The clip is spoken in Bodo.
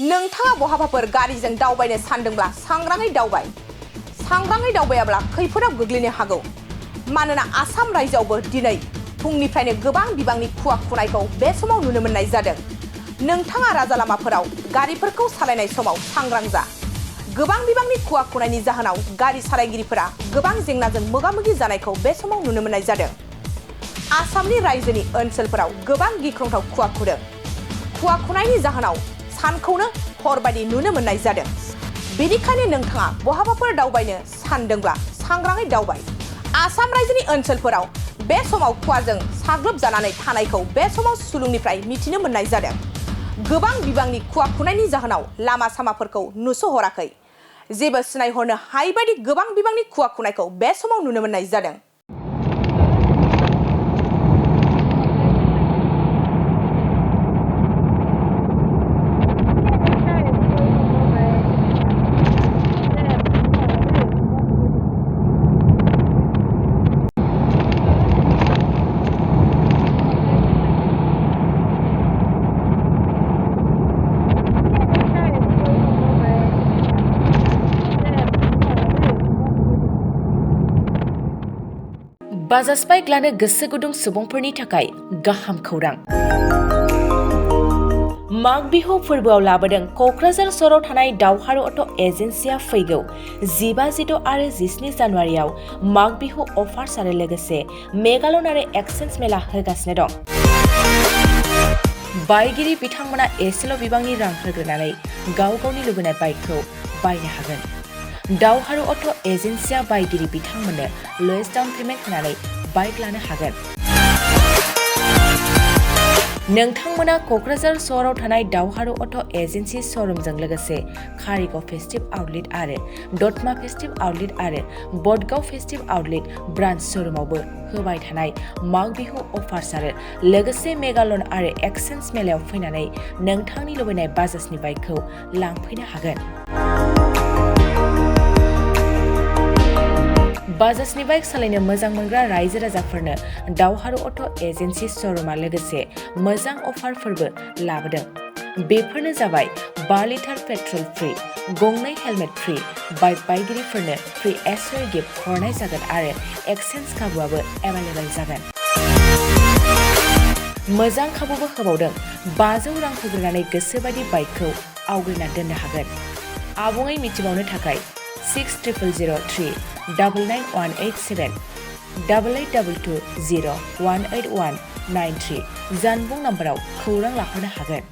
नोंथाङा बहाबाफोर गारिजों दावबायनो सानदोंब्ला सांग्राङै दावबाय। सांग्राङै दावबायाब्ला खैफोदाव गोग्लैनो हागौ। मानोना आसाम रायजोआवबो दिनै फुंनिफ्रायनो गोबां बिबांनि खुवा खुनायखौ बे समाव नुनो मोननाय जादों। नोंथाङा राजा लामाफोराव गारिफोरखौ सालायनाय समाव सांग्रां जा। गोबां बिबांनि खुवा खुनायनि जाहोनाव गारि सालायगिरिफोरा गोबां जेंनाजों मोगा-मोगि जानायखौ बे समाव नुनो मोननाय जादों। आसामनि रायजोनि ओनसोलफोराव गोबां गिख्रंथाव खुवा खुदों। खुवा खुनायनि जाहोनाव सानखौनो हर बायदि नुनो मोननाय जादों। बेनिखायनो नोंथाङा बहाबाफोर दावबायनो सानदोंब्ला सांग्राङै दावबाय। आसाम रायजोनि ओनसोलफोराव बे समाव खुवाजों साग्लोबजानानै थानायखौ बे समाव सुलुंनिफ्राय मिथिनो मोननाय जादों। गोबां बिबांनि खुवा खुनायनि जाहोनाव लामा सामाफोरखौ नुस'हराखै। जेबो सिनायहरनो हायै बायदि गोबां बिबांनि खुवा खुनायखौ बे समाव नुनो मोननाय जादों। बाजाज बाइक लानो गोसो गुदुं सुबुंफोरनि थाखाय गाहाम खौरां। माग बिहु फोरबोआव लाबोदों क'क्राझार सहराव थानाय दावहारु अट' एजेन्सिया फैगौ 15, 16 आरो 17 जानुवारियाव माग बिहु अफार्स आरो लोगोसे मेगालन आरो एक्सचेन्ज मेला होगासिनो दं। बायगिरि बिथांमोना एसेल' बिबांनि रां होग्रोनानै गाव गावनि लुबैनाय बाइकखौ बायनो हागोन। दावहारु अट' एजेन्सिया बायगिरि बिथांमोननो ल'एस्ट डाउन पेमेन्ट होनानै बाइक लानो हागोन। नोंथांमोना क'क्राझार सहराव थानाय दावहारु अट' एजेन्सि श'रुमजों लोगोसे कारिगाव फेस्टिभ आउटलेट आरो दतमा फेस्टिभ आउटलेट आरो बडगाव फेस्टिभ आउटलेट ब्रान्च श'रुमावबो होबाय थानाय माग बिहु अफार्स आरो लोगोसे मेगालन आरो एक्सचेन्ज मेलायाव फैनानै नोंथांनि लुबैनाय बाजाजनि बाइकखौ लांफैनो हागोन। बाजाजनि बाइक सालायनो मोजां मोनग्रा रायजो राजाफोरनो दावहारु अट' एजेन्सि श'रुमा लोगोसे मोजां अफारफोरबो लाबोदों। बेफोरनो जाबाय 5 लिटार पेट्रल फ्रि, गंनै हेलमेट फ्रि, बाइक बायगिरिफोरनो फ्रि एसरी गिफ्ट हरनाय जागोन आरो एक्सचेन्ज खाबुआबो एभेलेबेल जागोन। मोजां खाबुबो होबावदों। 500 रां होग्रोनानै गोसोबायदि बाइकखौ आवग्रिना दोननो हागोन। आबुङै मिथिबावनो थाखाय 600003 99187 8822 0 18193 जानबुं नाम्बाराव खौरां लाहरनो हागोन।